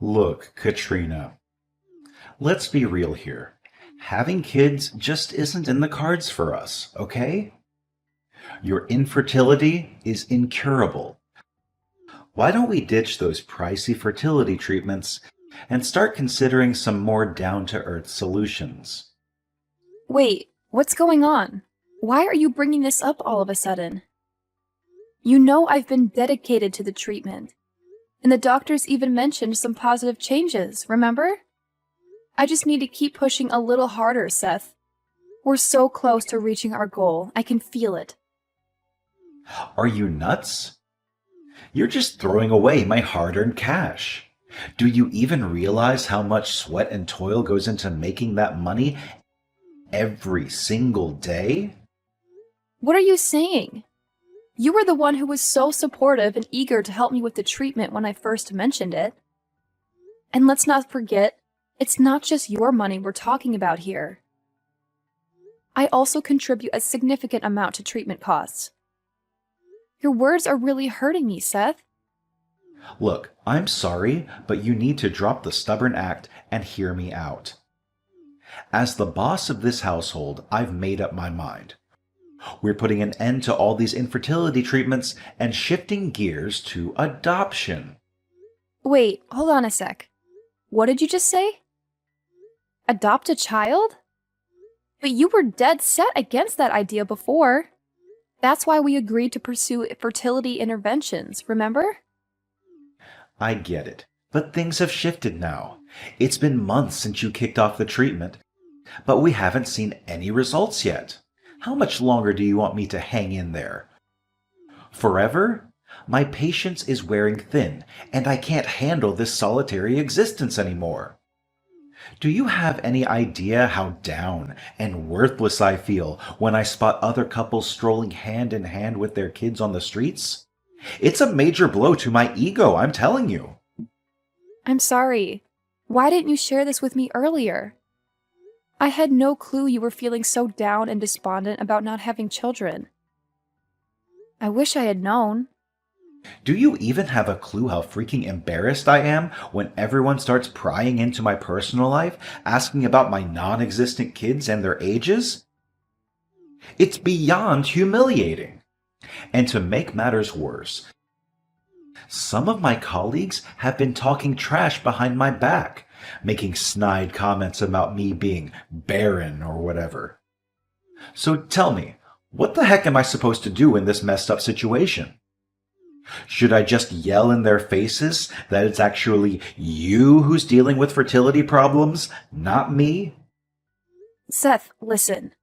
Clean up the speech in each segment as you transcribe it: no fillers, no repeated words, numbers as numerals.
Look, Katrina, let's be real here. Having kids just isn't in the cards for us, okay? Your infertility is incurable. Why don't we ditch those pricey fertility treatments and start considering some more down-to-earth solutions? Wait, what's going on? Why are you bringing this up all of a sudden? You know I've been dedicated to the treatment, and the doctors even mentioned some positive changes, remember? I just need to keep pushing a little harder, Seth. We're so close to reaching our goal, I can feel it. Are you nuts? You're just throwing away my hard-earned cash. Do you even realize how much sweat and toil goes into making that money every single day? What are you saying? You were the one who was so supportive and eager to help me with the treatment when I first mentioned it. And let's not forget, it's not just your money we're talking about here. I also contribute a significant amount to treatment costs. Your words are really hurting me, Seth. Look, I'm sorry, but you need to drop the stubborn act and hear me out. As the boss of this household, I've made up my mind. We're putting an end to all these infertility treatments and shifting gears to adoption. Wait, hold on a sec. What did you just say? Adopt a child? But you were dead set against that idea before. That's why we agreed to pursue fertility interventions, remember? I get it, but things have shifted now. It's been months since you kicked off the treatment, but we haven't seen any results yet. How much longer do you want me to hang in there? Forever? My patience is wearing thin, and I can't handle this solitary existence anymore. Do you have any idea how down and worthless I feel when I spot other couples strolling hand in hand with their kids on the streets? It's a major blow to my ego, I'm telling you. I'm sorry. Why didn't you share this with me earlier? I had no clue you were feeling so down and despondent about not having children. I wish I had known. Do you even have a clue how freaking embarrassed I am when everyone starts prying into my personal life, asking about my non-existent kids and their ages? It's beyond humiliating. And to make matters worse, some of my colleagues have been talking trash behind my back, making snide comments about me being barren or whatever. So tell me, what the heck am I supposed to do in this messed up situation? Should I just yell in their faces that it's actually you who's dealing with fertility problems, not me? Seth, listen.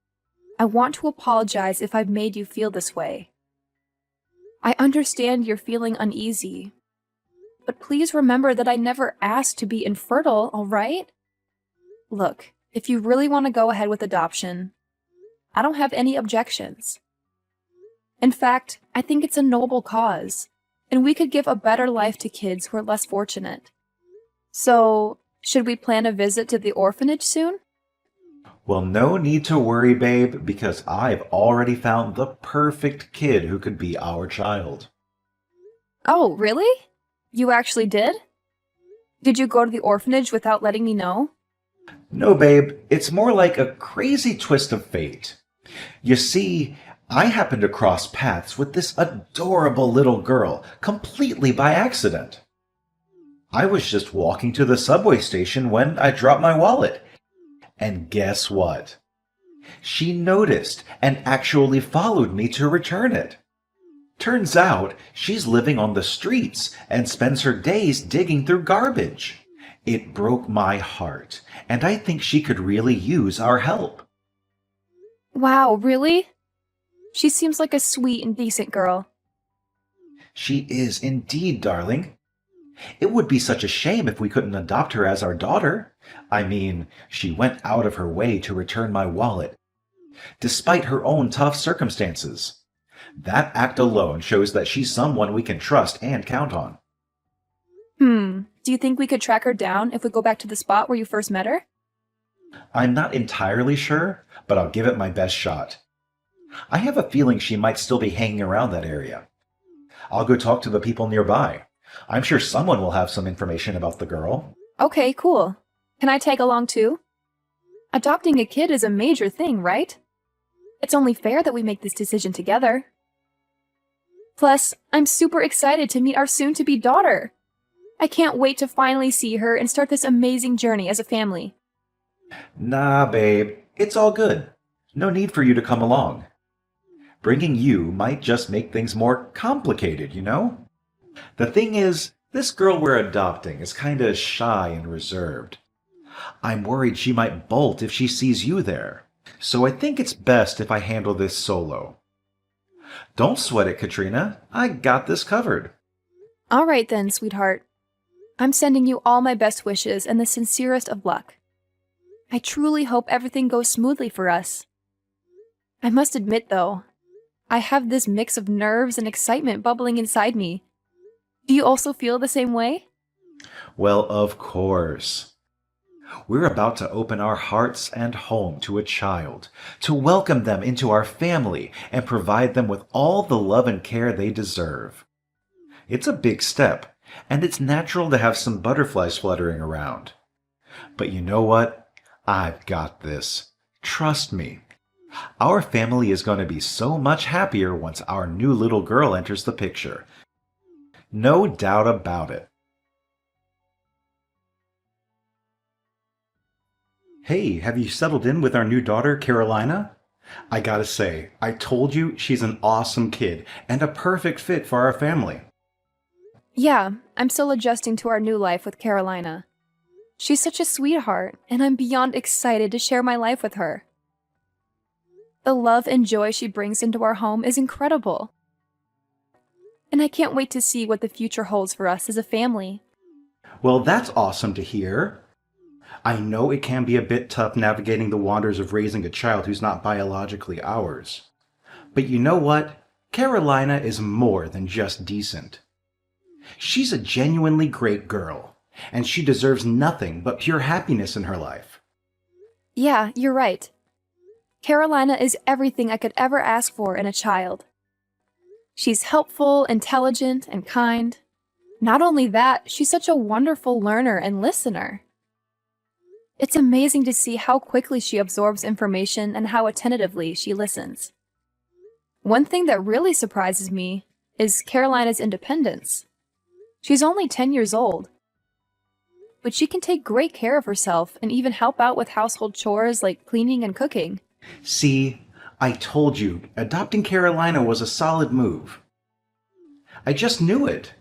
I want to apologize if I've made you feel this way. I understand you're feeling uneasy, but please remember that I never asked to be infertile, all right? Look, if you really want to go ahead with adoption, I don't have any objections. In fact, I think it's a noble cause, and we could give a better life to kids who are less fortunate. So, should we plan a visit to the orphanage soon? Well, no need to worry, babe, because I've already found the perfect kid who could be our child. Oh, really? You actually did? Did you go to the orphanage without letting me know? No, babe, it's more like a crazy twist of fate. You see, I happened to cross paths with this adorable little girl completely by accident. I was just walking to the subway station when I dropped my wallet. And guess what? She noticed and actually followed me to return it. Turns out she's living on the streets and spends her days digging through garbage. It broke my heart, and I think she could really use our help. Wow, really? She seems like a sweet and decent girl. She is indeed, darling. It would be such a shame if we couldn't adopt her as our daughter. I mean, she went out of her way to return my wallet, despite her own tough circumstances. That act alone shows that she's someone we can trust and count on. Do you think we could track her down if we go back to the spot where you first met her? I'm not entirely sure, but I'll give it my best shot. I have a feeling she might still be hanging around that area. I'll go talk to the people nearby. I'm sure someone will have some information about the girl. Okay, cool. Can I tag along too? Adopting a kid is a major thing, right? It's only fair that we make this decision together. Plus, I'm super excited to meet our soon-to-be daughter. I can't wait to finally see her and start this amazing journey as a family. Nah, babe, it's all good. No need for you to come along. Bringing you might just make things more complicated, you know? The thing is, this girl we're adopting is kinda shy and reserved. I'm worried she might bolt if she sees you there, so I think it's best if I handle this solo. Don't sweat it, Katrina. I got this covered. All right then, sweetheart. I'm sending you all my best wishes and the sincerest of luck. I truly hope everything goes smoothly for us. I must admit, though, I have this mix of nerves and excitement bubbling inside me. Do you also feel the same way? Well, of course. We're about to open our hearts and home to a child, to welcome them into our family and provide them with all the love and care they deserve. It's a big step, and it's natural to have some butterflies fluttering around. But you know what? I've got this. Trust me. Our family is going to be so much happier once our new little girl enters the picture. No doubt about it. Hey, have you settled in with our new daughter, Carolina? I gotta say, I told you she's an awesome kid and a perfect fit for our family. Yeah, I'm still adjusting to our new life with Carolina. She's such a sweetheart, and I'm beyond excited to share my life with her. The love and joy she brings into our home is incredible. And I can't wait to see what the future holds for us as a family. Well, that's awesome to hear. I know it can be a bit tough navigating the wonders of raising a child who's not biologically ours. But you know what? Carolina is more than just decent. She's a genuinely great girl, and she deserves nothing but pure happiness in her life. Yeah, you're right. Carolina is everything I could ever ask for in a child. She's helpful, intelligent, and kind. Not only that, she's such a wonderful learner and listener. It's amazing to see how quickly she absorbs information and how attentively she listens. One thing that really surprises me is Carolina's independence. She's only 10 years old, but she can take great care of herself and even help out with household chores like cleaning and cooking. See, I told you, adopting Carolina was a solid move. I just knew it.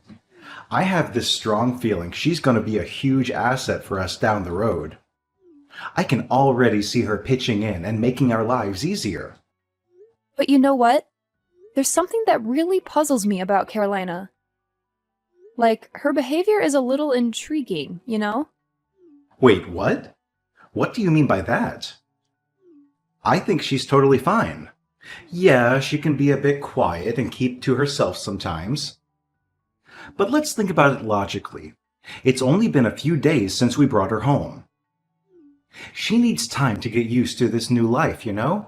I have this strong feeling she's going to be a huge asset for us down the road. I can already see her pitching in and making our lives easier. But you know what? There's something that really puzzles me about Carolina. Like, her behavior is a little intriguing, you know? Wait, what? What do you mean by that? I think she's totally fine. Yeah, she can be a bit quiet and keep to herself sometimes. But let's think about it logically. It's only been a few days since we brought her home. She needs time to get used to this new life, you know?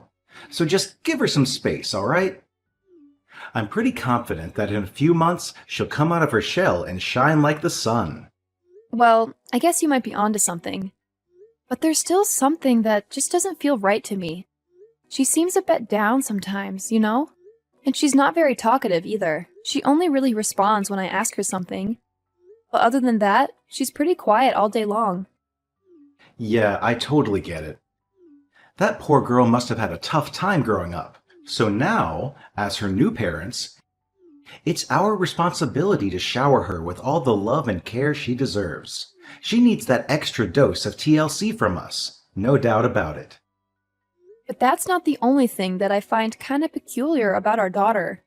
So just give her some space, all right? I'm pretty confident that in a few months she'll come out of her shell and shine like the sun. Well, I guess you might be onto something. But there's still something that just doesn't feel right to me. She seems a bit down sometimes, you know? And she's not very talkative either. She only really responds when I ask her something. But other than that, she's pretty quiet all day long. Yeah, I totally get it. That poor girl must have had a tough time growing up. So now, as her new parents, it's our responsibility to shower her with all the love and care she deserves. She needs that extra dose of TLC from us, no doubt about it. But that's not the only thing that I find kind of peculiar about our daughter.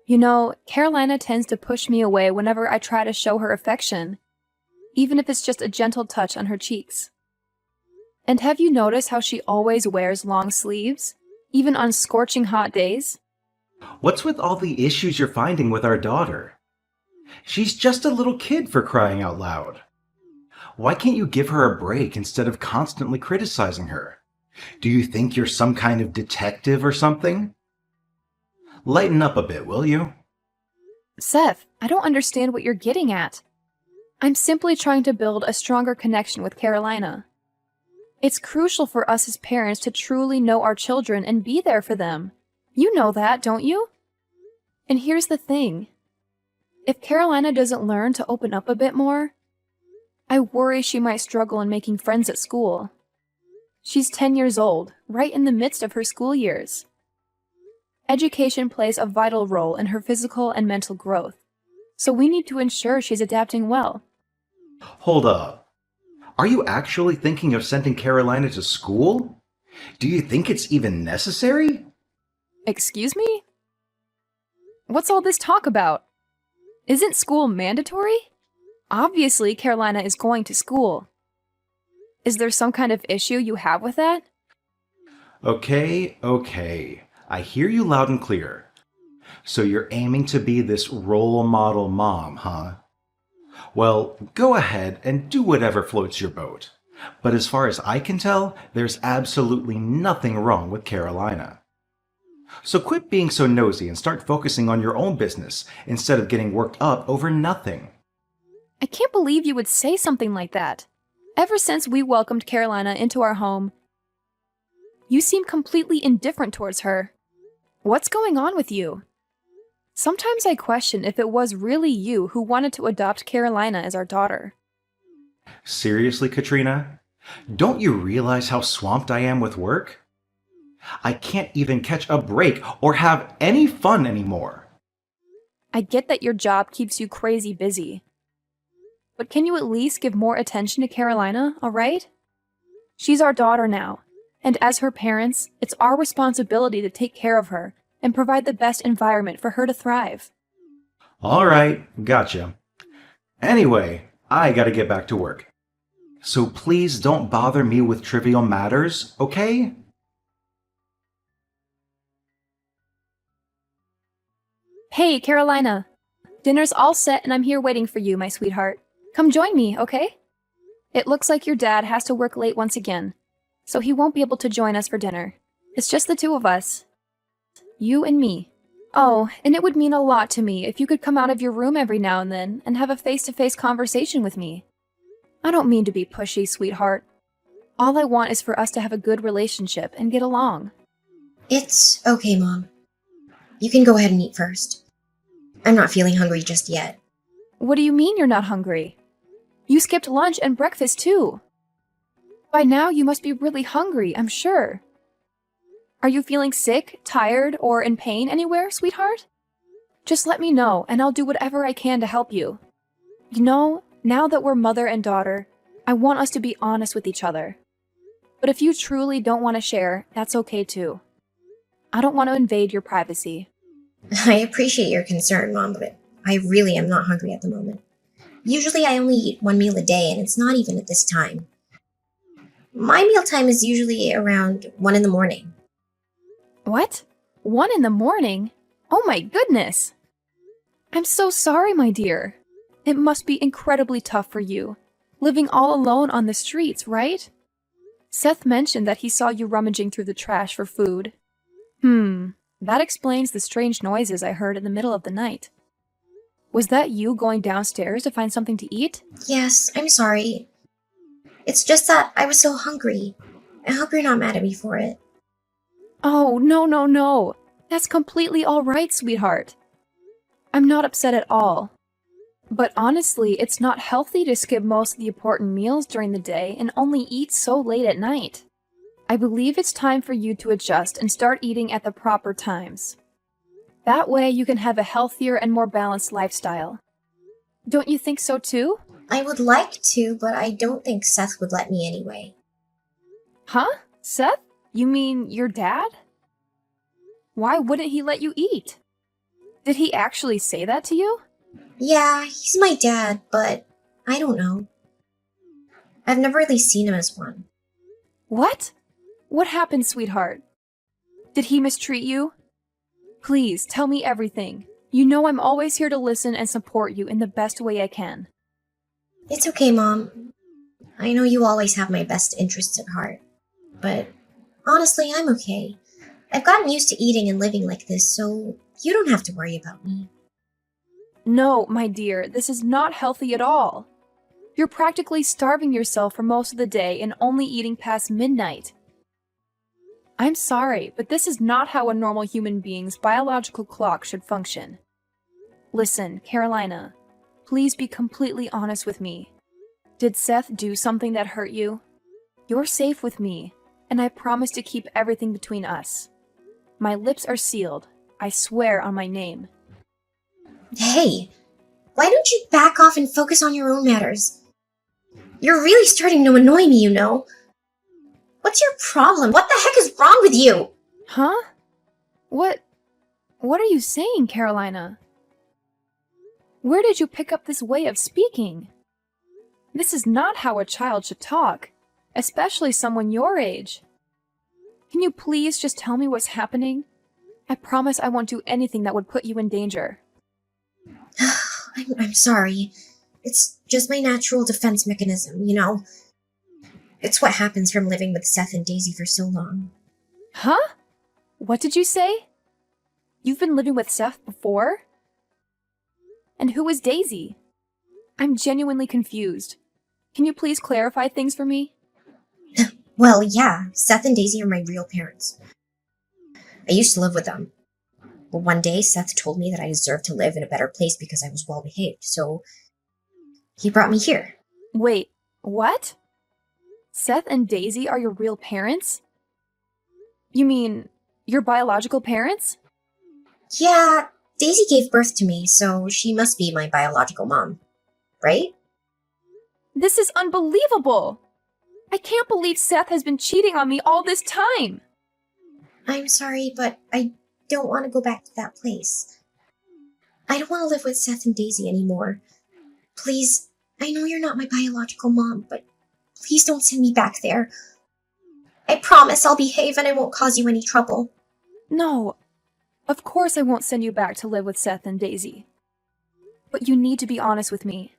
You know, Carolina tends to push me away whenever I try to show her affection, even if it's just a gentle touch on her cheeks. And have you noticed how she always wears long sleeves, even on scorching hot days? What's with all the issues you're finding with our daughter? She's just a little kid, for crying out loud. Why can't you give her a break instead of constantly criticizing her? Do you think you're some kind of detective or something? Lighten up a bit, will you? Seth, I don't understand what you're getting at. I'm simply trying to build a stronger connection with Carolina. It's crucial for us as parents to truly know our children and be there for them. You know that, don't you? And here's the thing. If Carolina doesn't learn to open up a bit more, I worry she might struggle in making friends at school. She's 10 years old, right in the midst of her school years. Education plays a vital role in her physical and mental growth, so we need to ensure she's adapting well. Hold up. Are you actually thinking of sending Carolina to school? Do you think it's even necessary? Excuse me? What's all this talk about? Isn't school mandatory? Obviously, Carolina is going to school. Is there some kind of issue you have with that? Okay. I hear you loud and clear. So you're aiming to be this role model mom, huh? Well, go ahead and do whatever floats your boat. But as far as I can tell, there's absolutely nothing wrong with Carolina. So quit being so nosy and start focusing on your own business instead of getting worked up over nothing. I can't believe you would say something like that. Ever since we welcomed Carolina into our home, you seem completely indifferent towards her. What's going on with you? Sometimes I question if it was really you who wanted to adopt Carolina as our daughter. Seriously, Katrina? Don't you realize how swamped I am with work? I can't even catch a break or have any fun anymore. I get that your job keeps you crazy busy. But can you at least give more attention to Carolina, all right? She's our daughter now, and as her parents, it's our responsibility to take care of her and provide the best environment for her to thrive. All right, gotcha. Anyway, I gotta get back to work. So please don't bother me with trivial matters, okay? Hey, Carolina. Dinner's all set and I'm here waiting for you, my sweetheart. Come join me, okay? It looks like your dad has to work late once again, so he won't be able to join us for dinner. It's just the two of us. You and me. Oh, and it would mean a lot to me if you could come out of your room every now and then and have a face-to-face conversation with me. I don't mean to be pushy, sweetheart. All I want is for us to have a good relationship and get along. It's okay, Mom. You can go ahead and eat first. I'm not feeling hungry just yet. What do you mean you're not hungry? You skipped lunch and breakfast too. By now you must be really hungry, I'm sure. Are you feeling sick, tired, or in pain anywhere, sweetheart? Just let me know, and I'll do whatever I can to help you. You know, now that we're mother and daughter, I want us to be honest with each other. But if you truly don't want to share, that's okay too. I don't want to invade your privacy. I appreciate your concern, Mom, but I really am not hungry at the moment. Usually I only eat one meal a day, and it's not even at this time. My mealtime is usually around 1 in the morning. What? 1 in the morning? Oh my goodness! I'm so sorry, my dear. It must be incredibly tough for you, living all alone on the streets, right? Seth mentioned that he saw you rummaging through the trash for food. That explains the strange noises I heard in the middle of the night. Was that you going downstairs to find something to eat? Yes, I'm sorry. It's just that I was so hungry. I hope you're not mad at me for it. Oh, no. That's completely all right, sweetheart. I'm not upset at all. But honestly, it's not healthy to skip most of the important meals during the day and only eat so late at night. I believe it's time for you to adjust and start eating at the proper times. That way you can have a healthier and more balanced lifestyle. Don't you think so too? I would like to, but I don't think Seth would let me anyway. Huh? Seth? You mean your dad? Why wouldn't he let you eat? Did he actually say that to you? Yeah, he's my dad, but I don't know. I've never really seen him as one. What? What happened, sweetheart? Did he mistreat you? Please, tell me everything. You know I'm always here to listen and support you in the best way I can. It's okay, Mom. I know you always have my best interests at heart. But honestly, I'm okay. I've gotten used to eating and living like this, so you don't have to worry about me. No, my dear, this is not healthy at all. You're practically starving yourself for most of the day and only eating past midnight. I'm sorry, but this is not how a normal human being's biological clock should function. Listen, Carolina, please be completely honest with me. Did Seth do something that hurt you? You're safe with me, and I promise to keep everything between us. My lips are sealed. I swear on my name. Hey, why don't you back off and focus on your own matters? You're really starting to annoy me, you know. What's your problem? What the heck is wrong with you? Huh? What are you saying, Carolina? Where did you pick up this way of speaking? This is not how a child should talk, especially someone your age. Can you please just tell me what's happening? I promise I won't do anything that would put you in danger. I'm sorry. It's just my natural defense mechanism, you know. It's what happens from living with Seth and Daisy for so long. Huh? What did you say? You've been living with Seth before? And who is Daisy? I'm genuinely confused. Can you please clarify things for me? Well, yeah, Seth and Daisy are my real parents. I used to live with them. But one day, Seth told me that I deserved to live in a better place because I was well behaved, so he brought me here. Wait, what? Seth and Daisy are your real parents? You mean, your biological parents? Yeah, Daisy gave birth to me, so she must be my biological mom. Right? This is unbelievable! I can't believe Seth has been cheating on me all this time! I'm sorry, but I don't want to go back to that place. I don't want to live with Seth and Daisy anymore. Please, I know you're not my biological mom, but please don't send me back there. I promise I'll behave and I won't cause you any trouble. No, of course I won't send you back to live with Seth and Daisy. But you need to be honest with me.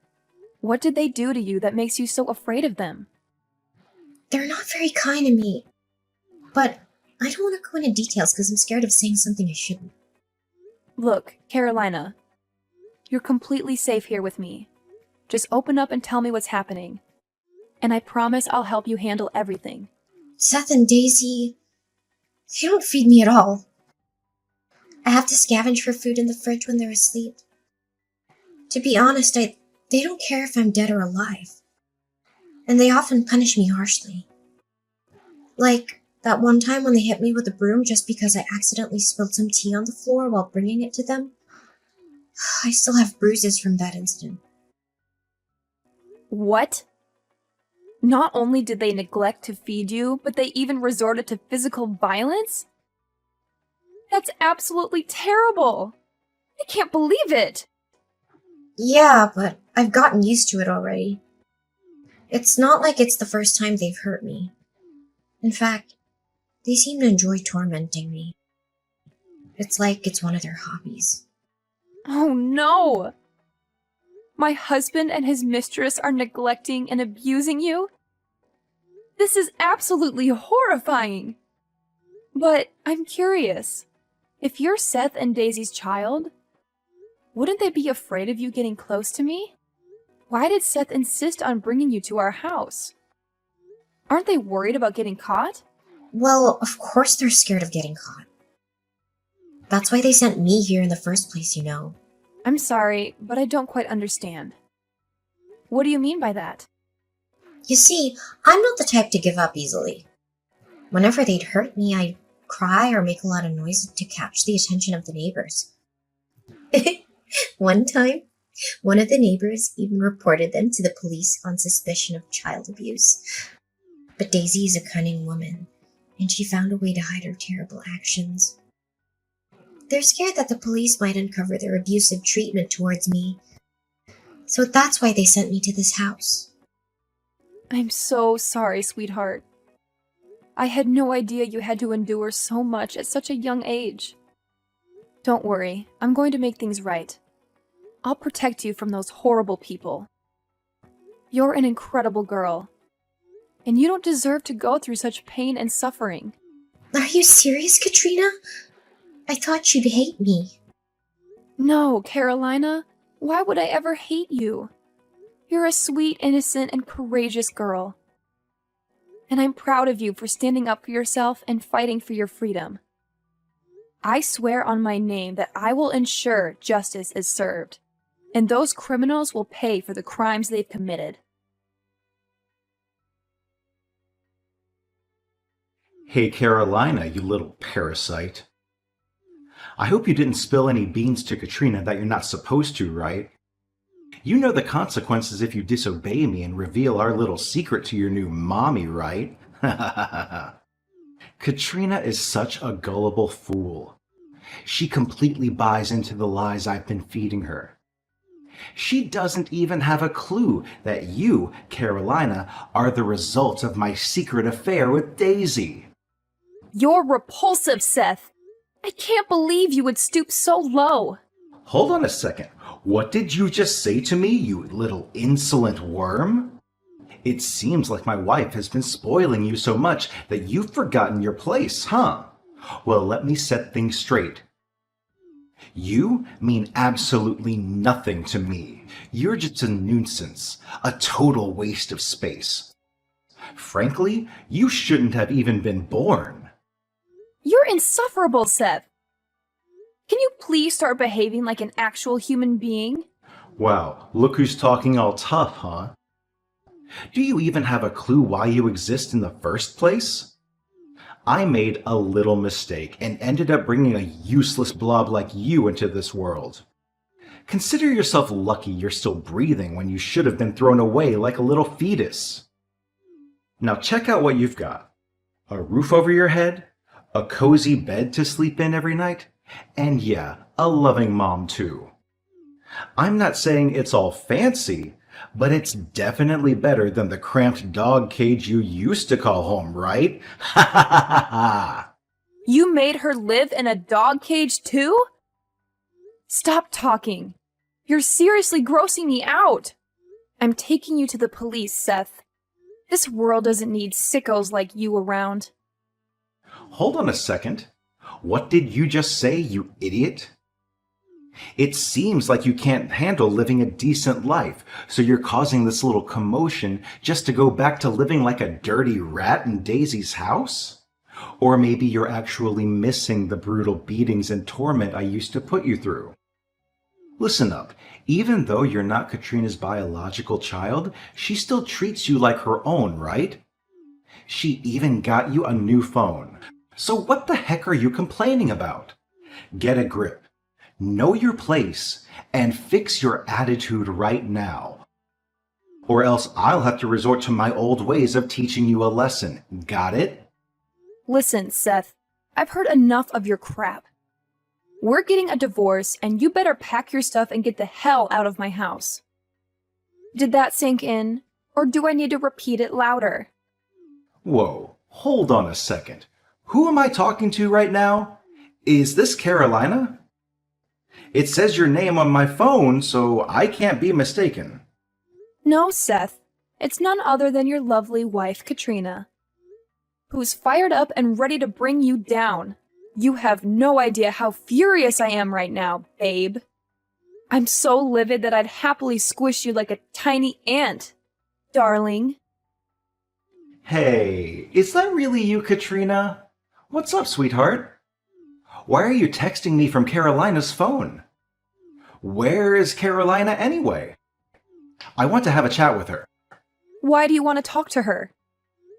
What did they do to you that makes you so afraid of them? They're not very kind to me. But I don't want to go into details because I'm scared of saying something I shouldn't. Look, Carolina, you're completely safe here with me. Just open up and tell me what's happening. And I promise I'll help you handle everything. Seth and Daisy, they don't feed me at all. I have to scavenge for food in the fridge when they're asleep. To be honest, they don't care if I'm dead or alive. And they often punish me harshly. Like that one time when they hit me with a broom just because I accidentally spilled some tea on the floor while bringing it to them. I still have bruises from that incident. What? Not only did they neglect to feed you, but they even resorted to physical violence? That's absolutely terrible! I can't believe it! Yeah, but I've gotten used to it already. It's not like it's the first time they've hurt me. In fact, they seem to enjoy tormenting me. It's like it's one of their hobbies. Oh no! My husband and his mistress are neglecting and abusing you? This is absolutely horrifying! But I'm curious. If you're Seth and Daisy's child, wouldn't they be afraid of you getting close to me? Why did Seth insist on bringing you to our house? Aren't they worried about getting caught? Well, of course they're scared of getting caught. That's why they sent me here in the first place, you know. I'm sorry, but I don't quite understand. What do you mean by that? You see, I'm not the type to give up easily. Whenever they'd hurt me, I'd cry or make a lot of noise to catch the attention of the neighbors. One time, one of the neighbors even reported them to the police on suspicion of child abuse. But Daisy is a cunning woman, and she found a way to hide her terrible actions. They're scared that the police might uncover their abusive treatment towards me. So that's why they sent me to this house. I'm so sorry, sweetheart. I had no idea you had to endure so much at such a young age. Don't worry, I'm going to make things right. I'll protect you from those horrible people. You're an incredible girl, and you don't deserve to go through such pain and suffering. Are you serious, Katrina? I thought you'd hate me. No, Carolina, Why would I ever hate you? You're a sweet, innocent, and courageous girl. And I'm proud of you for standing up for yourself and fighting for your freedom. I swear on my name that I will ensure justice is served, and those criminals will pay for the crimes they've committed. Hey, Carolina, you little parasite. I hope you didn't spill any beans to Katrina that you're not supposed to, right? You know the consequences if you disobey me and reveal our little secret to your new mommy, right? Katrina is such a gullible fool. She completely buys into the lies I've been feeding her. She doesn't even have a clue that you, Carolina, are the result of my secret affair with Daisy. You're repulsive, Seth. I can't believe you would stoop so low. Hold on a second. What did you just say to me, you little insolent worm? It seems like my wife has been spoiling you so much that you've forgotten your place, huh? Well, let me set things straight. You mean absolutely nothing to me. You're just a nuisance, a total waste of space. Frankly, you shouldn't have even been born. You're insufferable, Seth. Can you please start behaving like an actual human being? Wow, look who's talking all tough, huh? Do you even have a clue why you exist in the first place? I made a little mistake and ended up bringing a useless blob like you into this world. Consider yourself lucky you're still breathing when you should have been thrown away like a little fetus. Now check out what you've got. A roof over your head, a cozy bed to sleep in every night, and yeah, a loving mom too. I'm not saying it's all fancy, but it's definitely better than the cramped dog cage you used to call home, right? Ha ha ha ha ha! You made her live in a dog cage too? Stop talking. You're seriously grossing me out. I'm taking you to the police, Seth. This world doesn't need sickos like you around. Hold on a second. What did you just say, you idiot? It seems like you can't handle living a decent life, so you're causing this little commotion just to go back to living like a dirty rat in Daisy's house? Or maybe you're actually missing the brutal beatings and torment I used to put you through. Listen up, even though you're not Katrina's biological child, she still treats you like her own, right? She even got you a new phone. So what the heck are you complaining about? Get a grip. Know your place, and fix your attitude right now. Or else I'll have to resort to my old ways of teaching you a lesson. Got it? Listen, Seth, I've heard enough of your crap. We're getting a divorce, and you better pack your stuff and get the hell out of my house. Did that sink in, or do I need to repeat it louder? Whoa, hold on a second. Who am I talking to right now? Is this Carolina? It says your name on my phone, so I can't be mistaken. No, Seth. It's none other than your lovely wife, Katrina, who's fired up and ready to bring you down. You have no idea how furious I am right now, babe. I'm so livid that I'd happily squish you like a tiny ant, darling. Hey, is that really you, Katrina? What's up, sweetheart? Why are you texting me from Carolina's phone? Where is Carolina anyway? I want to have a chat with her. Why do you want to talk to her?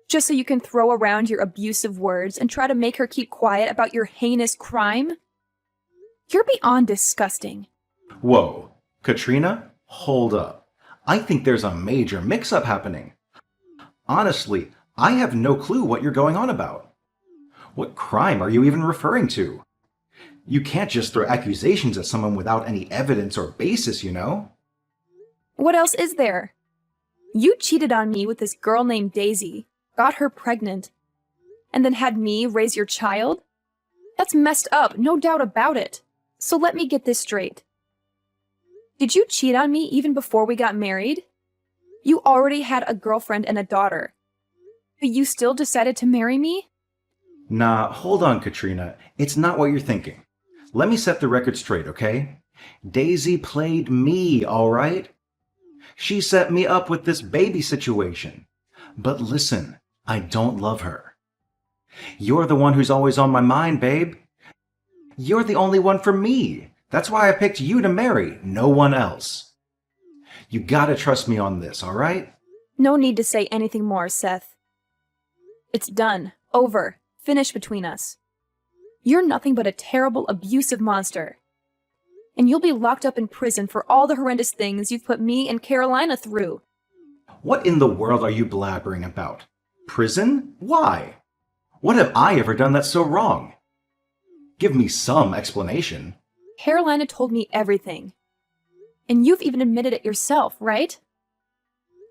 Just so you can throw around your abusive words and try to make her keep quiet about your heinous crime? You're beyond disgusting. Whoa, Katrina, hold up. I think there's a major mix-up happening. Honestly, I have no clue what you're going on about. What crime are you even referring to? You can't just throw accusations at someone without any evidence or basis, you know? What else is there? You cheated on me with this girl named Daisy, got her pregnant, and then had me raise your child? That's messed up, no doubt about it. So let me get this straight. Did you cheat on me even before we got married? You already had a girlfriend and a daughter, but you still decided to marry me? Nah, hold on, Katrina. It's not what you're thinking. Let me set the record straight, okay? Daisy played me, all right? She set me up with this baby situation. But listen, I don't love her. You're the one who's always on my mind, babe. You're the only one for me. That's why I picked you to marry, no one else. You gotta trust me on this, all right? No need to say anything more, Seth. It's done. Over. Finished between us. You're nothing but a terrible, abusive monster. And you'll be locked up in prison for all the horrendous things you've put me and Carolina through. What in the world are you blabbering about? Prison? Why? What have I ever done that's so wrong? Give me some explanation. Carolina told me everything. And you've even admitted it yourself, right?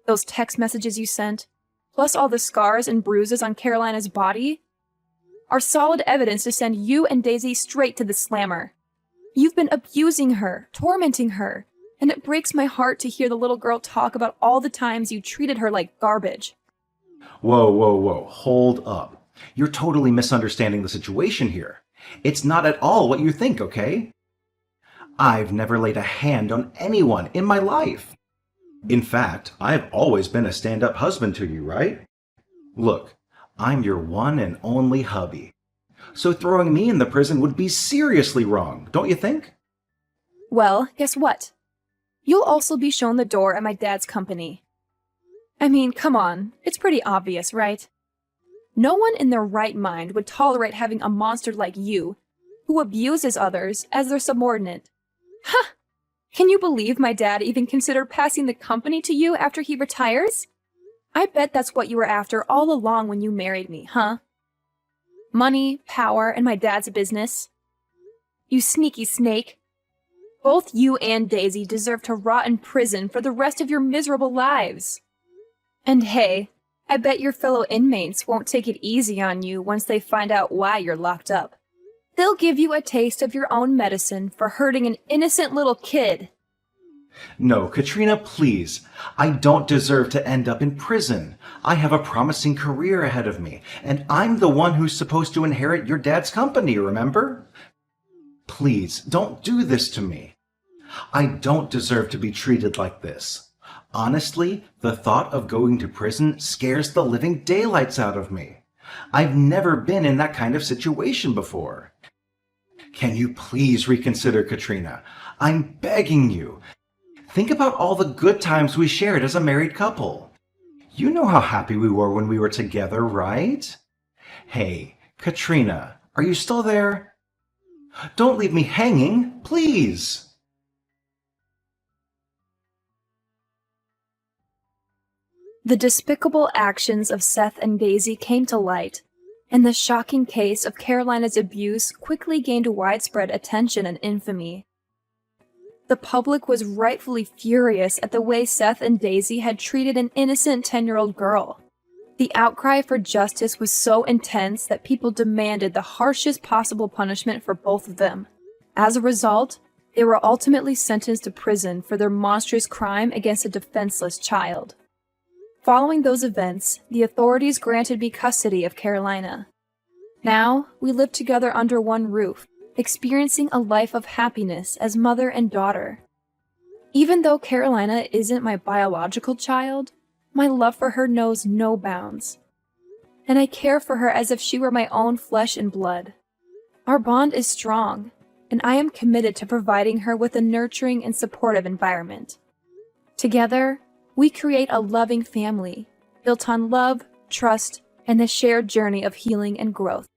Those text messages you sent, plus all the scars and bruises on Carolina's body, are solid evidence to send you and Daisy straight to the slammer. You've been abusing her, tormenting her, and it breaks my heart to hear the little girl talk about all the times you treated her like garbage. Whoa, hold up. You're totally misunderstanding the situation here. It's not at all what you think, okay? I've never laid a hand on anyone in my life. In fact, I've always been a stand-up husband to you, right? Look, I'm your one and only hubby. So throwing me in the prison would be seriously wrong, don't you think? Well, guess what? You'll also be shown the door at my dad's company. I mean, come on, it's pretty obvious, right? No one in their right mind would tolerate having a monster like you, who abuses others, as their subordinate. Ha! Can you believe my dad even considered passing the company to you after he retires? I bet that's what you were after all along when you married me, huh? Money, power, and my dad's business. You sneaky snake. Both you and Daisy deserve to rot in prison for the rest of your miserable lives. And hey, I bet your fellow inmates won't take it easy on you once they find out why you're locked up. They'll give you a taste of your own medicine for hurting an innocent little kid. No, Katrina, please. I don't deserve to end up in prison. I have a promising career ahead of me, and I'm the one who's supposed to inherit your dad's company, remember? Please, don't do this to me. I don't deserve to be treated like this. Honestly, the thought of going to prison scares the living daylights out of me. I've never been in that kind of situation before. Can you please reconsider, Katrina? I'm begging you. Think about all the good times we shared as a married couple. You know how happy we were when we were together, right? Hey, Katrina, are you still there? Don't leave me hanging, please. The despicable actions of Seth and Daisy came to light, and the shocking case of Carolina's abuse quickly gained widespread attention and infamy. The public was rightfully furious at the way Seth and Daisy had treated an innocent 10-year-old girl. The outcry for justice was so intense that people demanded the harshest possible punishment for both of them. As a result, they were ultimately sentenced to prison for their monstrous crime against a defenseless child. Following those events, the authorities granted me custody of Carolina. Now, we live together under one roof, experiencing a life of happiness as mother and daughter. Even though Carolina isn't my biological child, my love for her knows no bounds. And I care for her as if she were my own flesh and blood. Our bond is strong, and I am committed to providing her with a nurturing and supportive environment. Together, we create a loving family, built on love, trust, and the shared journey of healing and growth.